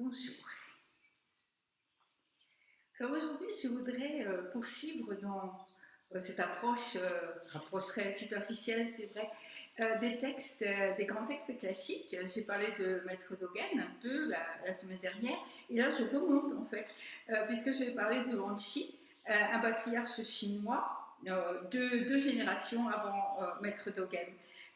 Bonjour. Alors aujourd'hui, je voudrais poursuivre dans cette approche très superficielle, c'est vrai, des textes, des grands textes classiques. J'ai parlé de Maître Dogen un peu la semaine dernière, et là je remonte en fait, puisque je vais parler de Yuan Shi, un patriarche chinois, deux générations avant Maître Dogen.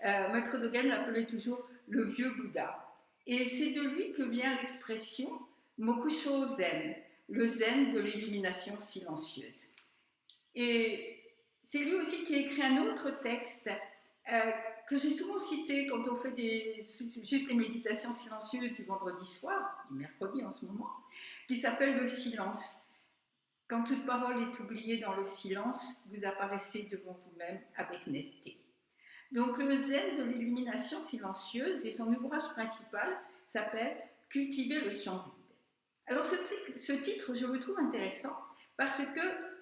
Maître Dogen l'appelait toujours le vieux Bouddha. Et c'est de lui que vient l'expression Mokusho Zen, le zen de l'illumination silencieuse. Et c'est lui aussi qui a écrit un autre texte que j'ai souvent cité quand on fait juste des méditations silencieuses du vendredi soir, du mercredi en ce moment, qui s'appelle le silence. Quand toute parole est oubliée dans le silence, vous apparaissez devant vous-même avec netteté. Donc le zen de l'illumination silencieuse et son ouvrage principal s'appelle Cultiver le champ vide. Alors ce titre, je le trouve intéressant parce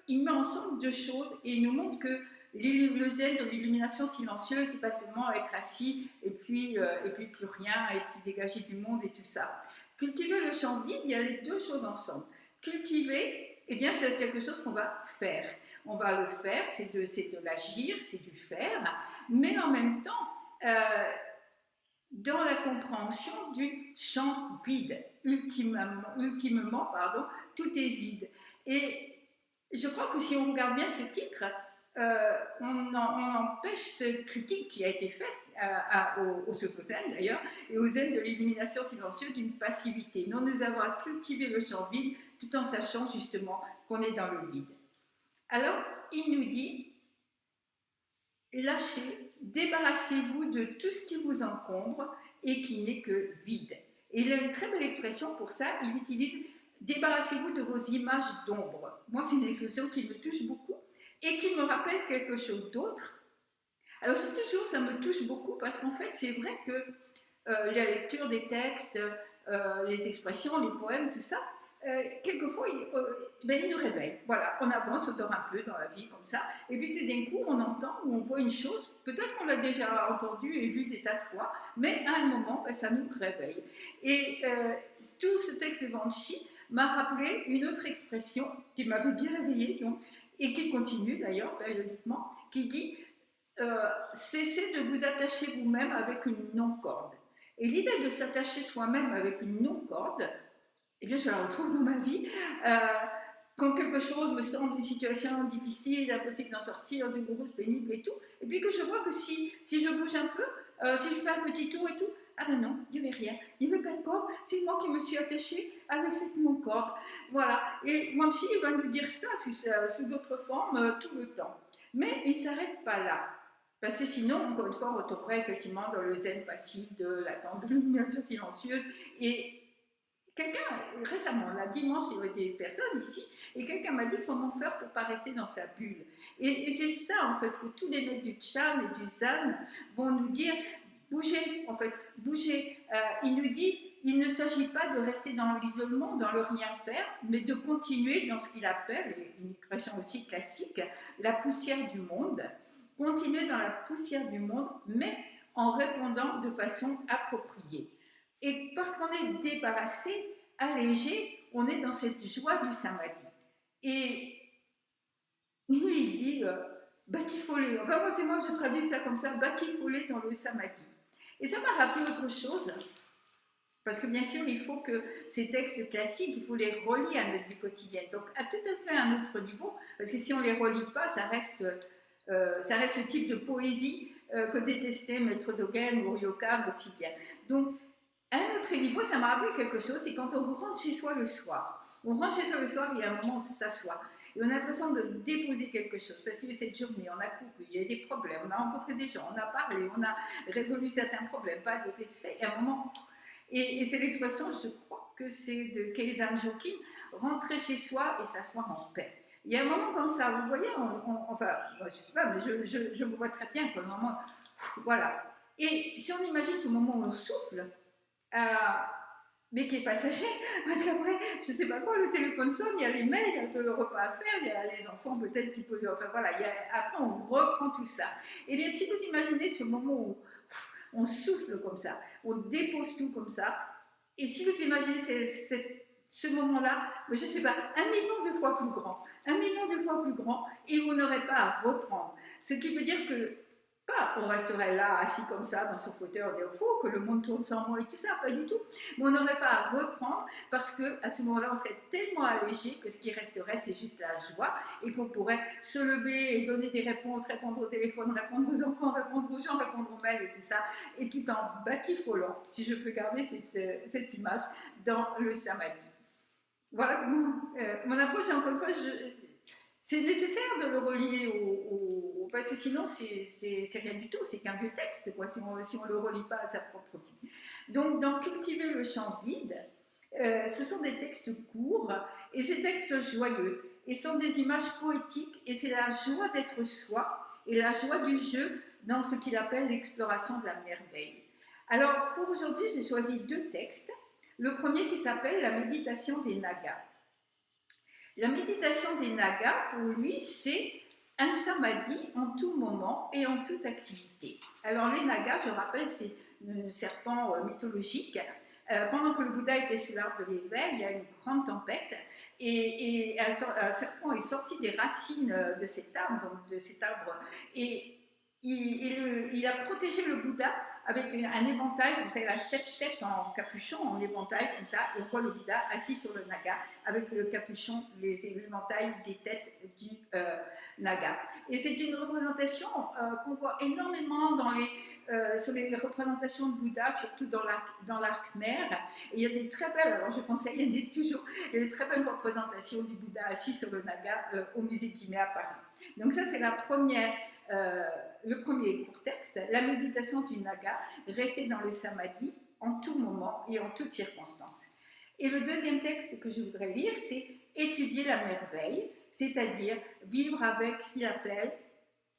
qu'il met ensemble deux choses et il nous montre que le zen de l'illumination silencieuse, c'est pas seulement être assis et puis plus rien et puis dégager du monde et tout ça. Cultiver le champ vide, il y a les deux choses ensemble. Cultiver, eh bien c'est quelque chose qu'on va faire. On va le faire, c'est de l'agir, c'est du faire, mais en même temps, dans la compréhension du champ vide. Ultimement, tout est vide. Et je crois que si on regarde bien ce titre, on empêche cette critique qui a été faite au Soto-Zen d'ailleurs, et au Zen de l'illumination silencieuse d'une passivité. Nous avons à cultiver le champ vide tout en sachant justement qu'on est dans le vide. Alors, il nous dit, lâchez, débarrassez-vous de tout ce qui vous encombre et qui n'est que vide. Et il a une très belle expression pour ça, il utilise « débarrassez-vous de vos images d'ombre ». Moi, c'est une expression qui me touche beaucoup et qui me rappelle quelque chose d'autre. Alors, toujours, ça me touche beaucoup parce qu'en fait, c'est vrai que la lecture des textes, les expressions, les poèmes, tout ça, quelquefois, il nous réveille. Voilà, on avance, on dort un peu dans la vie comme ça, et puis tout d'un coup, on entend ou on voit une chose, peut-être qu'on l'a déjà entendue et vue des tas de fois, mais à un moment, ça nous réveille. Et tout ce texte de Yuan Shi m'a rappelé une autre expression qui m'avait bien réveillée, donc, et qui continue d'ailleurs périodiquement, qui dit cessez de vous attacher vous-même avec une non-corde. Et l'idée de s'attacher soi-même avec une non-corde, eh bien, je la retrouve dans ma vie. Quand quelque chose me semble une situation difficile, impossible d'en sortir, douloureuse, pénible et tout, et puis que je vois que si je bouge un peu, si je fais un petit tour et tout, ah ben non, il n'y avait rien, il n'y avait pas de corde, c'est moi qui me suis attachée avec cette non-corde. Voilà, et Yuan Shi va nous dire ça sous d'autres formes tout le temps. Mais il ne s'arrête pas là. Parce que sinon, encore une fois, on retomberait effectivement dans le zen passif de l'attente, de l'illumination silencieuse. Et quelqu'un, récemment, là, dimanche, il y avait des personnes ici, et quelqu'un m'a dit comment faire pour ne pas rester dans sa bulle. Et c'est ça, en fait, que tous les maîtres du Chan et du Zan vont nous dire, bougez, en fait, bougez. Il nous dit, il ne s'agit pas de rester dans l'isolement, dans le rien faire, mais de continuer dans ce qu'il appelle, et une expression aussi classique, la poussière du monde. Continuer dans la poussière du monde, mais en répondant de façon appropriée. Et parce qu'on est débarrassé, allégé, on est dans cette joie du samadhi. Et lui, il dit batifoler. Enfin, moi, je traduis ça comme ça, batifoler dans le samadhi. Et ça m'a rappelé autre chose, parce que bien sûr, il faut que ces textes classiques, il faut les relier à notre vie quotidienne. Donc, à tout à fait un autre niveau, parce que si on ne les relie pas, ça reste ce type de poésie que détestait Maître Dogen ou Ryokan aussi bien. Donc, à un autre niveau, ça m'a rappelé quelque chose, c'est quand on rentre chez soi le soir. On rentre chez soi le soir, il y a un moment où on s'assoit. Et on a l'impression de déposer quelque chose, parce qu'il y a cette journée, on a couru, il y a eu des problèmes, on a rencontré des gens, on a parlé, on a résolu certains problèmes, pas de tu sais, et à un moment... Et c'est l'expression, je crois que c'est de Keizan Jokin, rentrer chez soi et s'asseoir en paix. Il y a un moment comme ça, vous voyez, enfin, je ne sais pas, mais je me vois très bien, quoi, un moment, voilà. Et si on imagine ce moment où on souffle, mais qui est passager, parce qu'après, je ne sais pas quoi, le téléphone sonne, il y a les mails, il y a le repas à faire, il y a les enfants peut-être qui posent, enfin voilà, après on reprend tout ça. Et bien si vous imaginez ce moment où on souffle comme ça, on dépose tout comme ça, Et si vous imaginez ce moment-là, je ne sais pas, 1 million de fois plus grand, 1 million de fois plus grand, et vous n'aurez pas à reprendre. Ce qui veut dire que, pas on resterait là, assis comme ça, dans son fauteuil, on dirait, faux, que le monde tourne sans moi et tout ça, pas du tout. Mais on n'aurait pas à reprendre, parce qu'à ce moment-là, on serait tellement allégé que ce qui resterait, c'est juste la joie, et qu'on pourrait se lever et donner des réponses, répondre au téléphone, répondre aux enfants, répondre aux gens, répondre aux mails et tout ça, et tout en batifolant, si je peux garder cette image, dans le samadhi. Voilà mon approche, et encore une fois, c'est nécessaire de le relier parce que sinon c'est rien du tout, c'est qu'un vieux texte, quoi, si on ne le relie pas à sa propre vie. Donc dans Cultiver le champ vide, ce sont des textes courts et ces textes joyeux et sont des images poétiques, et c'est la joie d'être soi et la joie du jeu dans ce qu'il appelle l'exploration de la merveille. Alors pour aujourd'hui, j'ai choisi 2 textes. Le premier qui s'appelle la méditation des Nagas. La méditation des Nagas, pour lui, c'est un samadhi en tout moment et en toute activité. Alors les Nagas, je rappelle, c'est un serpent mythologique. Pendant que le Bouddha était sous l'arbre de l'éveil, il y a une grande tempête et un serpent est sorti des racines de cet arbre, et il a protégé le Bouddha avec un éventail, comme ça, il a 7 têtes en capuchon, en éventail, comme ça, et on voit le Bouddha assis sur le Naga, avec le capuchon, les éventails des têtes du Naga. Et c'est une représentation qu'on voit énormément sur les représentations de Bouddha, surtout dans l'arc mer. Et il y a des très belles, alors je conseille, il y a des très belles représentations du Bouddha assis sur le Naga au musée Guimet à Paris. Donc ça, c'est le premier court texte, la méditation du Naga, rester dans le samadhi en tout moment et en toute circonstance. Et le deuxième texte que je voudrais lire, c'est étudier la merveille, c'est-à-dire vivre avec ce qu'il appelle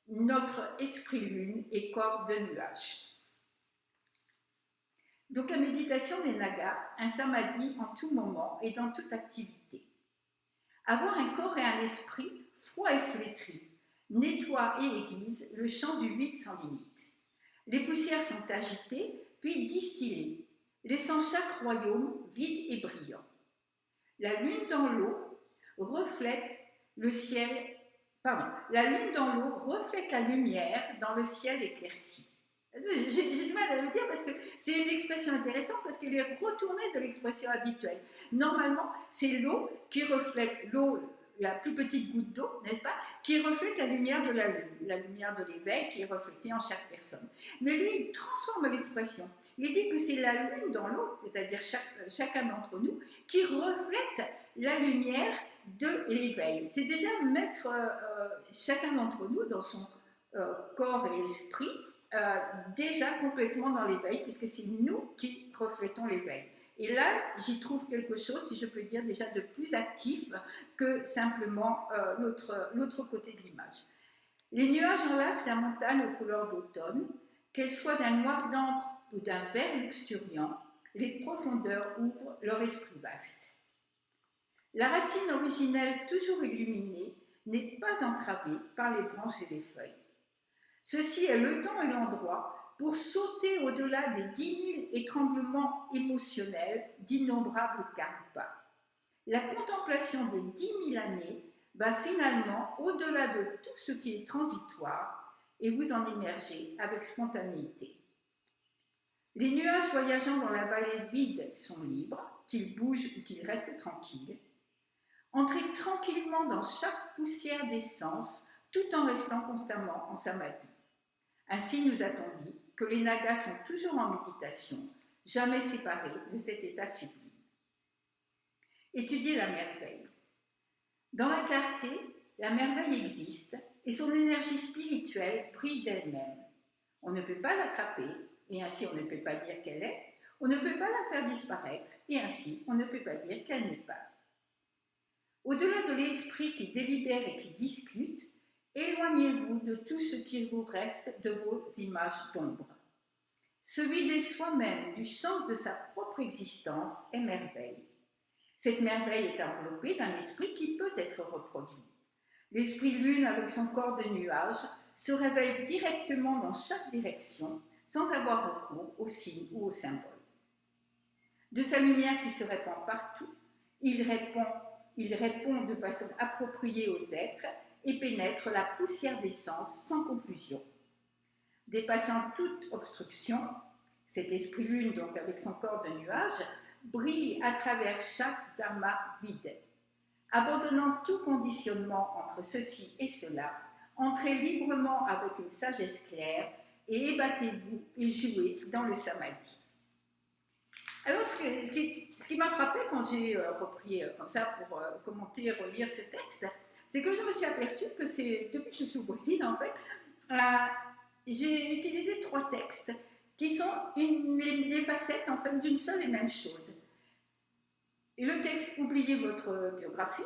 notre esprit lune et corps de nuage. Donc la méditation des Nagas, un samadhi en tout moment et dans toute activité. Avoir un corps et un esprit froid et flétri nettoie et aiguise le champ du vide sans limite. Les poussières sont agitées, puis distillées, laissant chaque royaume vide et brillant. La lune dans l'eau reflète le ciel, la lune dans l'eau reflète la lumière dans le ciel éclairci. J'ai du mal à le dire parce que c'est une expression intéressante, parce qu'elle est retournée de l'expression habituelle. Normalement, c'est l'eau qui reflète la plus petite goutte d'eau, n'est-ce pas, qui reflète la lumière de la lune, la lumière de l'éveil qui est reflétée en chaque personne. Mais lui, il transforme l'expression. Il dit que c'est la lune dans l'eau, c'est-à-dire chacun d'entre nous, qui reflète la lumière de l'éveil. C'est déjà mettre chacun d'entre nous dans son corps et esprit déjà complètement dans l'éveil, puisque c'est nous qui reflétons l'éveil. Et là, j'y trouve quelque chose, si je peux dire, déjà de plus actif que simplement l'autre côté de l'image. Les nuages enlacent la montagne aux couleurs d'automne, qu'elles soient d'un noir d'encre ou d'un vert luxuriant, les profondeurs ouvrent leur esprit vaste. La racine originelle, toujours illuminée, n'est pas entravée par les branches et les feuilles. Ceci est le temps et l'endroit pour sauter au-delà des 10 000 étranglements émotionnels d'innombrables karmas. La contemplation de 10 000 années va finalement au-delà de tout ce qui est transitoire et vous en immerger avec spontanéité. Les nuages voyageant dans la vallée vide sont libres, qu'ils bougent ou qu'ils restent tranquilles. Entrez tranquillement dans chaque poussière d'essence tout en restant constamment en samadhi. Ainsi nous a-t-on dit que les Nagas sont toujours en méditation, jamais séparés de cet état sublime. Étudier la merveille. Dans la clarté, la merveille existe et son énergie spirituelle brille d'elle-même. On ne peut pas l'attraper et ainsi on ne peut pas dire qu'elle est. On ne peut pas la faire disparaître et ainsi on ne peut pas dire qu'elle n'est pas. Au-delà de l'esprit qui délibère et qui discute, éloignez-vous de tout ce qu'il vous reste de vos images d'ombre. Se vider soi-même du sens de sa propre existence est merveille. Cette merveille est enveloppée d'un esprit qui peut être reproduit. L'esprit lune avec son corps de nuage se révèle directement dans chaque direction sans avoir recours aux signes ou aux symboles. De sa lumière qui se répand partout, il répond de façon appropriée aux êtres et pénètre la poussière des sens sans confusion. Dépassant toute obstruction, cet esprit lune, donc avec son corps de nuage, brille à travers chaque dharma vide. Abandonnant tout conditionnement entre ceci et cela, entrez librement avec une sagesse claire et ébattez-vous et jouez dans le samadhi. Alors, ce qui m'a frappé quand j'ai repris comme ça pour commenter et relire ce texte, c'est que je me suis aperçue que depuis que je suis au Brésil, en fait, j'ai utilisé 3 textes qui sont les facettes en fait d'une seule et même chose. Le texte Oubliez votre biographie,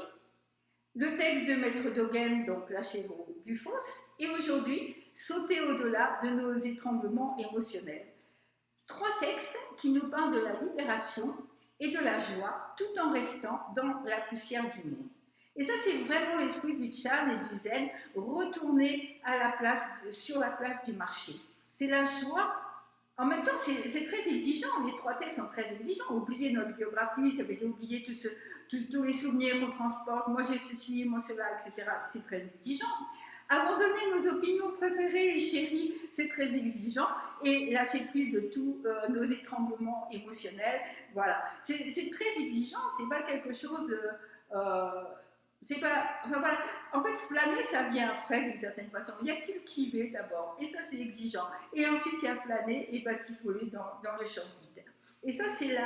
le texte de Maître Dogen, donc Lâchez vos vues fausses, et aujourd'hui, Sautez au-delà de nos étranglements émotionnels. 3 textes qui nous parlent de la libération et de la joie, tout en restant dans la poussière du monde. Et ça, c'est vraiment l'esprit du Chan et du Zen, retourner sur la place du marché. C'est la joie. En même temps, c'est très exigeant. Les 3 textes sont très exigeants. Oublier notre biographie, ça veut dire oublier tous les souvenirs qu'on transporte. Moi, j'ai ceci, moi, cela, etc. C'est très exigeant. Abandonner nos opinions préférées et chéries, c'est très exigeant. Et lâcher prise de tous nos étranglements émotionnels, voilà. C'est très exigeant. C'est pas quelque chose... c'est pas, enfin voilà, en fait flâner ça vient après d'une certaine façon, il y a cultiver d'abord et ça c'est exigeant et ensuite il y a flâner et batifoler dans le champ vide et ça c'est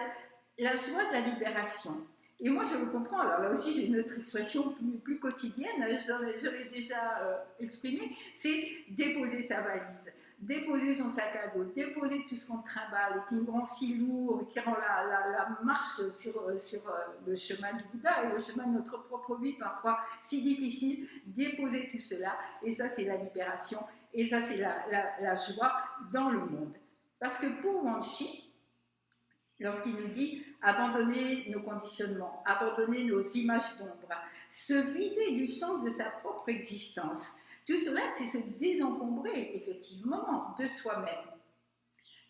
la joie de la libération et moi je le comprends. Alors là aussi j'ai une autre expression plus quotidienne, je l'ai déjà exprimée, c'est déposer sa valise, déposer son sac à dos, déposer tout ce qu'on trimballe et qui nous rend si lourd, et qui rend la marche sur le chemin du Bouddha et le chemin de notre propre vie parfois si difficile, déposer tout cela, et ça c'est la libération, et ça c'est la joie dans le monde. Parce que pour Wang Shi, lorsqu'il nous dit abandonner nos conditionnements, abandonner nos images d'ombre, se vider du sens de sa propre existence, tout cela, c'est se désencombrer, effectivement, de soi-même.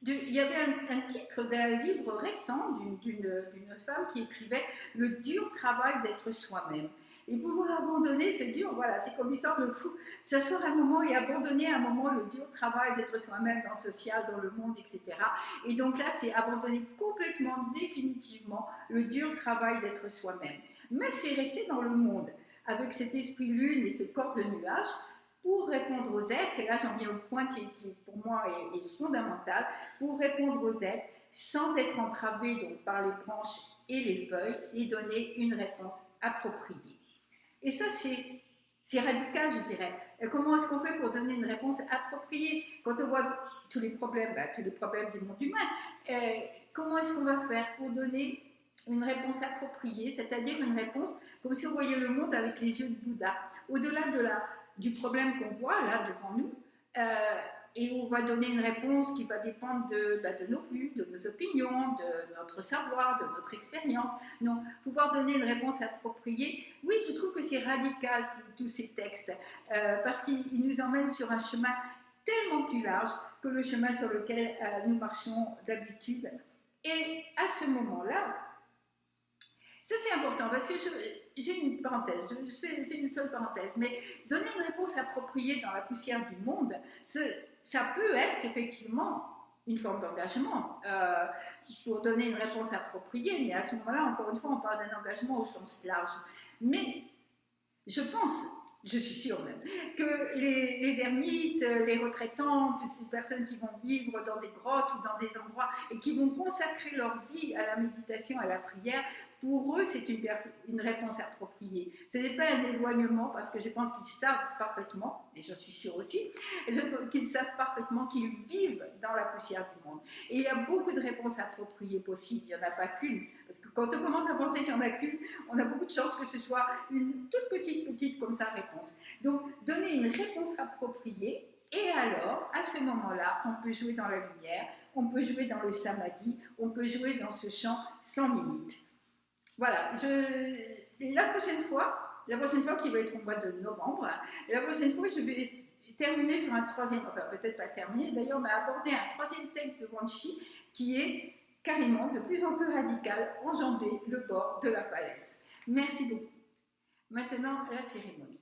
Il y avait un titre d'un livre récent d'une femme qui écrivait « Le dur travail d'être soi-même ». Et pouvoir abandonner, c'est dur, voilà, c'est comme l'histoire de fou, s'asseoir un moment et abandonner un moment le dur travail d'être soi-même dans le social, dans le monde, etc. Et donc là, c'est abandonner complètement, définitivement, le dur travail d'être soi-même. Mais c'est rester dans le monde, avec cet esprit lune et ce corps de nuage, pour répondre aux êtres, et là j'en viens au point qui pour moi est fondamental, pour répondre aux êtres sans être entravé donc, par les branches et les feuilles et donner une réponse appropriée. Et ça c'est radical, je dirais. Et comment est-ce qu'on fait pour donner une réponse appropriée? Quand on voit tous les problèmes du monde humain, comment est-ce qu'on va faire pour donner une réponse appropriée, c'est-à-dire une réponse comme si on voyait le monde avec les yeux de Bouddha, au-delà du problème qu'on voit là devant nous, et on va donner une réponse qui va dépendre de nos vues, de nos opinions, de notre savoir, de notre expérience. Non, pouvoir donner une réponse appropriée, oui, je trouve que c'est radical tous ces textes, parce qu'ils nous emmènent sur un chemin tellement plus large que le chemin sur lequel nous marchons d'habitude. Et à ce moment-là, ça c'est important parce que j'ai une parenthèse, c'est une seule parenthèse, mais donner une réponse appropriée dans la poussière du monde, ça peut être effectivement une forme d'engagement pour donner une réponse appropriée, mais à ce moment-là, encore une fois, on parle d'un engagement au sens large. Mais je pense, je suis sûre même, que les ermites, les retraitants, toutes ces personnes qui vont vivre dans des grottes ou dans des endroits et qui vont consacrer leur vie à la méditation, à la prière, pour eux, c'est une réponse appropriée. Ce n'est pas un éloignement, parce que je pense qu'ils savent parfaitement, et j'en suis sûre aussi, qu'ils savent parfaitement qu'ils vivent dans la poussière du monde. Et il y a beaucoup de réponses appropriées possibles, il n'y en a pas qu'une. Parce que quand on commence à penser qu'il n'y en a qu'une, on a beaucoup de chances que ce soit une toute petite comme ça réponse. Donc, donner une réponse appropriée, et alors, à ce moment-là, on peut jouer dans la lumière, on peut jouer dans le samadhi, on peut jouer dans ce champ sans limite. Voilà, la prochaine fois qui va être au mois de novembre, la prochaine fois je vais terminer sur un troisième, enfin peut-être pas terminer d'ailleurs, mais aborder un troisième texte de Wang Shi qui est carrément de plus en plus radical, enjamber le bord de la falaise. Merci beaucoup. Maintenant, la cérémonie.